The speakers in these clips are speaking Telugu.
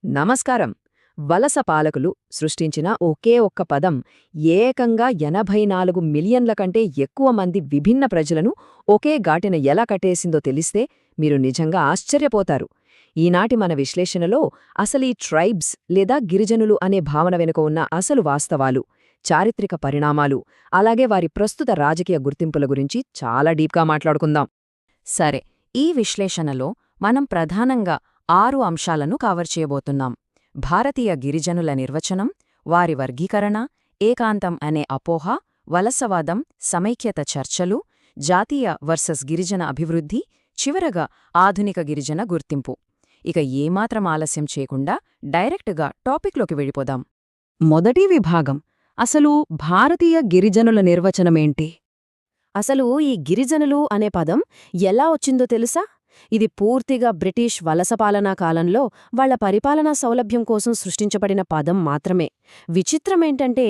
నమస్కారం. వలస పాలకులు సృష్టించిన ఒకే ఒక్క పదం ఏకంగా 84 మిలియన్ల కంటే ఎక్కువ మంది విభిన్న ప్రజలను ఒకే గాటిన ఎలా కట్టేసిందో తెలిస్తే మీరు నిజంగా ఆశ్చర్యపోతారు. ఈనాటి మన విశ్లేషణలో అసలీ ట్రైబ్స్ లేదా గిరిజనులు అనే భావన వెనుక ఉన్న అసలు వాస్తవాలు, చారిత్రక పరిణామాలు, అలాగే వారి ప్రస్తుత రాజకీయ గుర్తింపుల గురించి చాలా డీప్గా మాట్లాడుకుందాం. సరే, ఈ విశ్లేషణలో మనం ప్రధానంగా 6 అంశాలను కవర్ చేయబోతున్నాం. భారతీయ గిరిజనుల నిర్వచనం, వారి వర్గీకరణ, ఏకాంతం అనే అపోహ, వలసవాదం, సమైక్యత చర్చలు, జాతీయ వర్సెస్ గిరిజన అభివృద్ధి, చివరగా ఆధునిక గిరిజన గుర్తింపు. ఇక ఏమాత్రం ఆలస్యం చేయకుండా డైరెక్ట్గా టాపిక్లోకి వెళ్ళిపోదాం. మొదటి విభాగం, అసలు భారతీయ గిరిజనుల నిర్వచనమేంటి? అసలు ఈ గిరిజనులు అనే పదం ఎలా వచ్చిందో తెలుసా? ఇది పూర్తిగా బ్రిటిష్ వలసపాలనా కాలంలో వాళ్ల పరిపాలనా సౌలభ్యం కోసం సృష్టించబడిన పదం మాత్రమే. విచిత్రమేంటంటే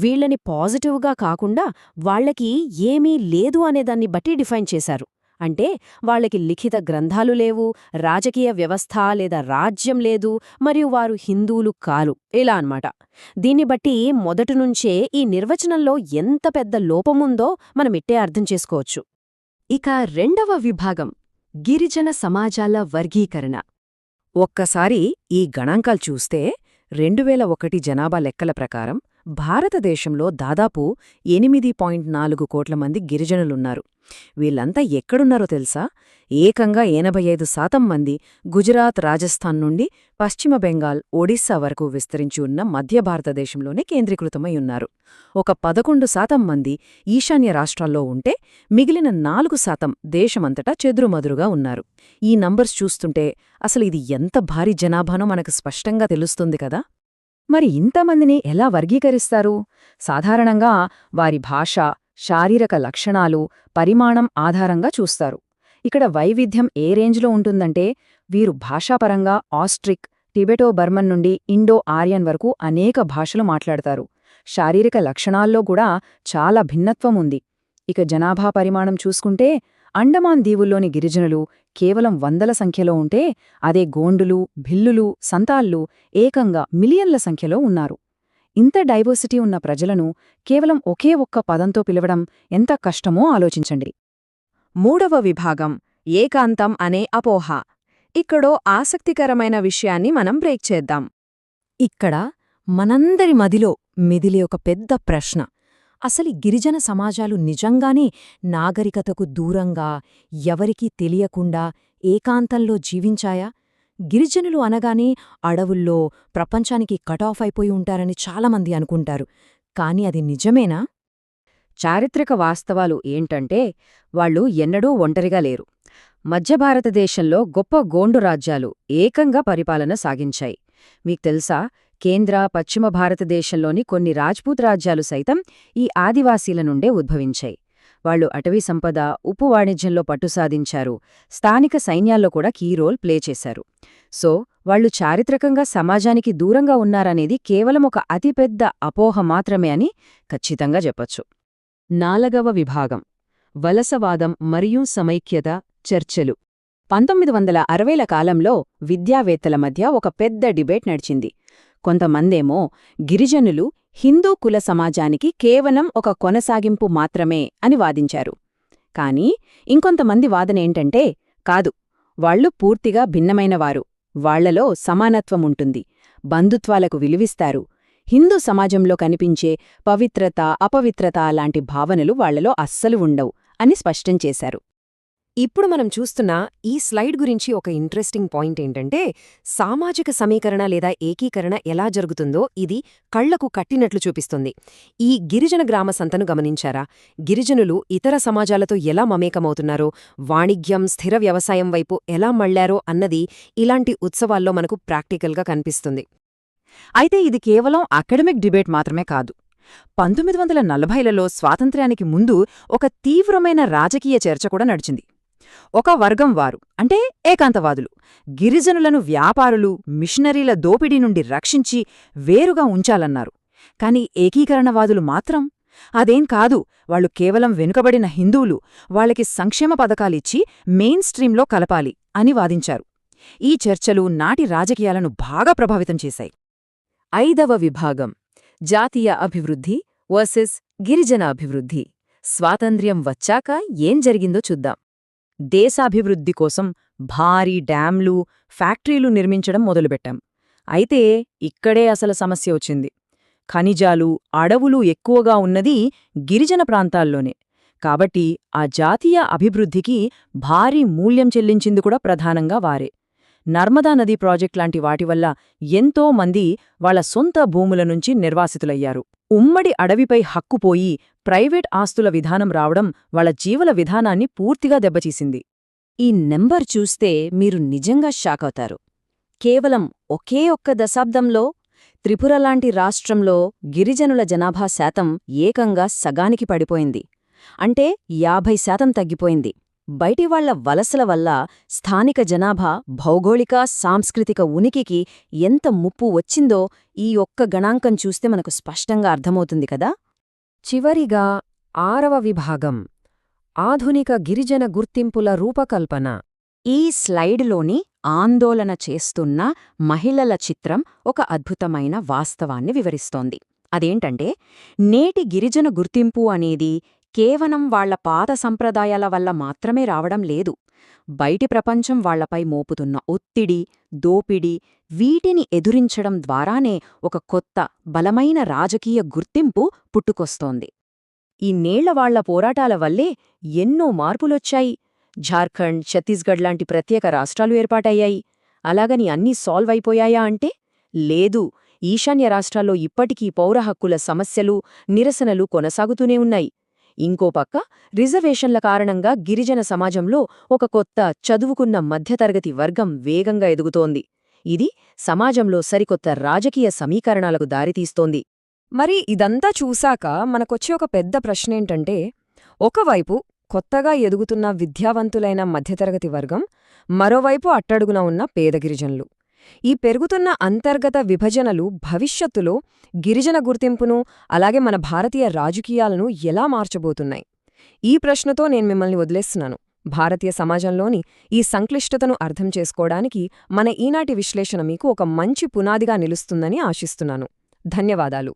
వీళ్లని పాజిటివ్గా కాకుండా వాళ్లకి ఏమీ లేదు అనేదాన్ని బట్టి డిఫైన్ చేశారు. అంటే వాళ్లకి లిఖిత గ్రంథాలు లేవు, రాజకీయ వ్యవస్థ లేదా రాజ్యం లేదు, మరియు వారు హిందువులు కారు, ఇలా అన్నమాట. దీన్ని బట్టి మొదటినుంచే ఈ నిర్వచనంలో ఎంత పెద్ద లోపముందో మనమిట్టే అర్థం చేసుకోవచ్చు. ఇక రెండవ విభాగం, గిరిజన సమాజాల వర్గీకరణ. ఒక్కసారి ఈ గణాంకాలు చూస్తే 2001 జనాభా లెక్కల ప్రకారం భారతదేశంలో దాదాపు 8.4 కోట్ల మంది గిరిజనులున్నారు. వీళ్లంతా ఎక్కడున్నారో తెలుసా? ఏకంగా 85% మంది గుజరాత్, రాజస్థాన్ నుండి పశ్చిమ బెంగాల్, ఒడిస్సా వరకు విస్తరించి ఉన్న మధ్య భారతదేశంలోనే కేంద్రీకృతమై ఉన్నారు. ఒక 11% మంది ఈశాన్య రాష్ట్రాల్లో ఉంటే మిగిలిన 4% దేశమంతటా చెదురుమదురుగా ఉన్నారు. ఈ నంబర్స్ చూస్తుంటే అసలు ఇది ఎంత భారీ జనాభానో మనకు స్పష్టంగా తెలుస్తుంది కదా. మరి ఇంతమందిని ఎలా వర్గీకరిస్తారు? సాధారణంగా వారి భాష, శారీరక లక్షణాలు, పరిమాణం ఆధారంగా చూస్తారు. ఇక్కడ వైవిధ్యం ఏ రేంజ్లో ఉంటుందంటే వీరు భాషాపరంగా ఆస్ట్రిక్, టిబెటో బర్మన్ నుండి ఇండో ఆర్యన్ వరకు అనేక భాషలు మాట్లాడతారు. శారీరక లక్షణాల్లో కూడా చాలా భిన్నత్వం ఉంది. ఇక జనాభా పరిమాణం చూసుకుంటే అండమాన్ దీవుల్లోని గిరిజనులు కేవలం వందల సంఖ్యలో ఉంటే అదే గోండులు, భిల్లులు, సంతాళ్ళు ఏకంగా మిలియన్ల సంఖ్యలో ఉన్నారు. ఇంత డైవర్సిటీ ఉన్న ప్రజలను కేవలం ఒకే ఒక్క పదంతో పిలవడం ఎంత కష్టమో ఆలోచించండి. మూడవ విభాగం, ఏకాంతం అనే అపోహ. ఇక్కడో ఆసక్తికరమైన విషయాన్ని మనం బ్రేక్ చేద్దాం. ఇక్కడ మనందరి మదిలో మెదిలే ఒక పెద్ద ప్రశ్న, అసలు గిరిజన సమాజాలు నిజంగానే నాగరికతకు దూరంగా, ఎవరికీ తెలియకుండా ఏకాంతంలో జీవించాయా? గిరిజనులు అనగానే అడవుల్లో ప్రపంచానికి కటాఫ్ అయిపోయి ఉంటారని చాలామంది అనుకుంటారు. కాని అది నిజమేనా? చారిత్రక వాస్తవాలు ఏంటంటే వాళ్లు ఎన్నడూ ఒంటరిగా లేరు. మధ్య భారతదేశంలో గొప్ప గోండు రాజ్యాలు ఏకంగా పరిపాలన సాగించాయి. మీకు తెలుసా, కేంద్ర, పశ్చిమ భారతదేశంలోని కొన్ని రాజ్పూత్ రాజ్యాలు సైతం ఈ ఆదివాసీల నుండే ఉద్భవించాయి. వాళ్లు అటవీ సంపద, ఉప్పు వాణిజ్యంలో పట్టు సాధించారు. స్థానిక సైన్యాల్లో కూడా కీ రోల్ ప్లే చేశారు. సో వాళ్లు చారిత్రకంగా సమాజానికి దూరంగా ఉన్నారనేది కేవలం ఒక అతిపెద్ద అపోహ మాత్రమే అని ఖచ్చితంగా చెప్పొచ్చు. నాలుగవ విభాగం, వలసవాదం మరియు సమైక్యత చర్చలు. 1960ల కాలంలో విద్యావేత్తల మధ్య ఒక పెద్ద డిబేట్ నడిచింది. కొంతమందేమో గిరిజనులు హిందూ కుల సమాజానికి కేవలం ఒక కొనసాగింపు మాత్రమే అని వాదించారు. కానీ ఇంకొంతమంది వాదనేంటంటే కాదు, వాళ్లు పూర్తిగా భిన్నమైనవారు, వాళ్లలో సమానత్వముంటుంది, బంధుత్వాలకు విలువిస్తారు, హిందూ సమాజంలో కనిపించే పవిత్రత, అపవిత్రత లాంటి భావనలు వాళ్లలో అస్సలు ఉండవు అని స్పష్టం చేశారు. ఇప్పుడు మనం చూస్తున్న ఈ స్లైడ్ గురించి ఒక ఇంట్రెస్టింగ్ పాయింట్ ఏంటంటే సామాజిక సమీకరణ లేదా ఏకీకరణ ఎలా జరుగుతుందో ఇది కళ్లకు కట్టినట్లు చూపిస్తుంది. ఈ గిరిజన గ్రామ సంతను గమనించారా? గిరిజనులు ఇతర సమాజాలతో ఎలా మమేకమవుతున్నారో, వాణిజ్యం, స్థిర వ్యవసాయం వైపు ఎలా మళ్లారో అన్నది ఇలాంటి ఉత్సవాల్లో మనకు ప్రాక్టికల్గా కనిపిస్తుంది. అయితే ఇది కేవలం అకాడమిక్ డిబేట్ మాత్రమే కాదు. 1940లలో స్వాతంత్ర్యానికి ముందు ఒక తీవ్రమైన రాజకీయ చర్చ కూడా నడిచింది. ఒక వర్గం వారు, అంటే ఏకాంతవాదులు, గిరిజనులను వ్యాపారులు, మిషనరీల దోపిడీ నుండి రక్షించి వేరుగా ఉంచాలన్నారు. కాని ఏకీకరణవాదులు మాత్రం అదేం కాదు, వాళ్లు కేవలం వెనుకబడిన హిందువులు, వాళ్లకి సంక్షేమ పథకాలిచ్చి మెయిన్ స్ట్రీంలో కలపాలి అని వాదించారు. ఈ చర్చలు నాటి రాజకీయాలను బాగా ప్రభావితం చేశాయి. 5వ విభాగం జాతీయ అభివృద్ధి వర్సెస్ గిరిజన అభివృద్ధి. స్వాతంత్ర్యం వచ్చాక ఏం జరిగిందో చూద్దాం. దేశాభివృద్ధి కోసం భారీ డ్యాంలు, ఫ్యాక్టరీలు నిర్మించడం మొదలుపెట్టాం. అయితే ఇక్కడే అసలు సమస్య వచ్చింది. ఖనిజాలు, అడవులు ఎక్కువగా ఉన్నది గిరిజన ప్రాంతాల్లోనే. కాబట్టి ఆ జాతీయ అభివృద్ధికి భారీ మూల్యం చెల్లించింది కూడా ప్రధానంగా వారే. నర్మదా నదీ ప్రాజెక్ట్ లాంటి వాటివల్ల ఎంతో మంది వాళ్ల సొంత భూముల నుంచి నిర్వాసితులయ్యారు. ఉమ్మడి అడవిపై హక్కుపోయి ప్రైవేట్ ఆస్తుల విధానం రావడం వాళ్ల జీవన విధానాన్ని పూర్తిగా దెబ్బతీసింది. ఈ నెంబర్ చూస్తే మీరు నిజంగా షాకవుతారు. కేవలం ఒకే ఒక్క దశాబ్దంలో త్రిపురలాంటి రాష్ట్రంలో గిరిజనుల జనాభా శాతం ఏకంగా సగానికి పడిపోయింది. అంటే 50% తగ్గిపోయింది. బయటివాళ్ల వలసల వల్ల స్థానిక జనాభా భౌగోళిక, సాంస్కృతిక ఉనికికి ఎంత ముప్పు వచ్చిందో ఈ ఒక్క గణాంకం చూస్తే మనకు స్పష్టంగా అర్థమవుతుంది కదా. చివరిగా 6వ విభాగం ఆధునిక గిరిజన గుర్తింపుల రూపకల్పన. ఈ స్లైడ్లోని ఆందోళన చేస్తున్న మహిళల చిత్రం ఒక అద్భుతమైన వాస్తవాన్ని వివరిస్తోంది. అదేంటంటే, నేటి గిరిజన గుర్తింపు అనేది కేవలం వాళ్ల పాత సంప్రదాయాల వల్ల మాత్రమే రావడం లేదు. బయటి ప్రపంచం వాళ్లపై మోపుతున్న ఒత్తిడి, దోపిడీ, వీటిని ఎదురించడం ద్వారానే ఒక కొత్త, బలమైన రాజకీయ గుర్తింపు పుట్టుకొస్తోంది. ఈ నేళ్లవాళ్ల పోరాటాల వల్లే ఎన్నో మార్పులొచ్చాయి. ఝార్ఖండ్, ఛత్తీస్గఢ్ లాంటి ప్రత్యేక రాష్ట్రాలు ఏర్పాటయ్యాయి. అలాగని అన్నీ సాల్వ్ అయిపోయాయా అంటే లేదు. ఈశాన్య రాష్ట్రాల్లో ఇప్పటికీ పౌర హక్కుల సమస్యలు, నిరసనలు కొనసాగుతూనే ఉన్నాయి. ఇంకో పక్క రిజర్వేషన్ల కారణంగా గిరిజన సమాజంలో ఒక కొత్త, చదువుకున్న మధ్యతరగతి వర్గం వేగంగా ఎదుగుతోంది. ఇది సమాజంలో సరికొత్త రాజకీయ సమీకరణాలకు దారితీస్తోంది. మరి ఇదంతా చూశాక మనకొచ్చే ఒక పెద్ద ప్రశ్నేంటంటే, ఒకవైపు కొత్తగా ఎదుగుతున్న విద్యావంతులైన మధ్యతరగతి వర్గం, మరోవైపు అట్టడుగున ఉన్న పేద గిరిజనులు. ఈ పెరుగుతున్న అంతర్గత విభజనలు భవిష్యత్తులో గిరిజన గుర్తింపును, అలాగే మన భారతీయ రాజకీయాలను ఎలా మార్చబోతున్నాయి? ఈ ప్రశ్నతో నేను మిమ్మల్ని వదిలేస్తున్నాను. భారతీయ సమాజంలోని ఈ సంక్లిష్టతను అర్థం చేసుకోవడానికి మన ఈనాటి విశ్లేషణ మీకు ఒక మంచి పునాదిగా నిలుస్తుందని ఆశిస్తున్నాను. ధన్యవాదాలు.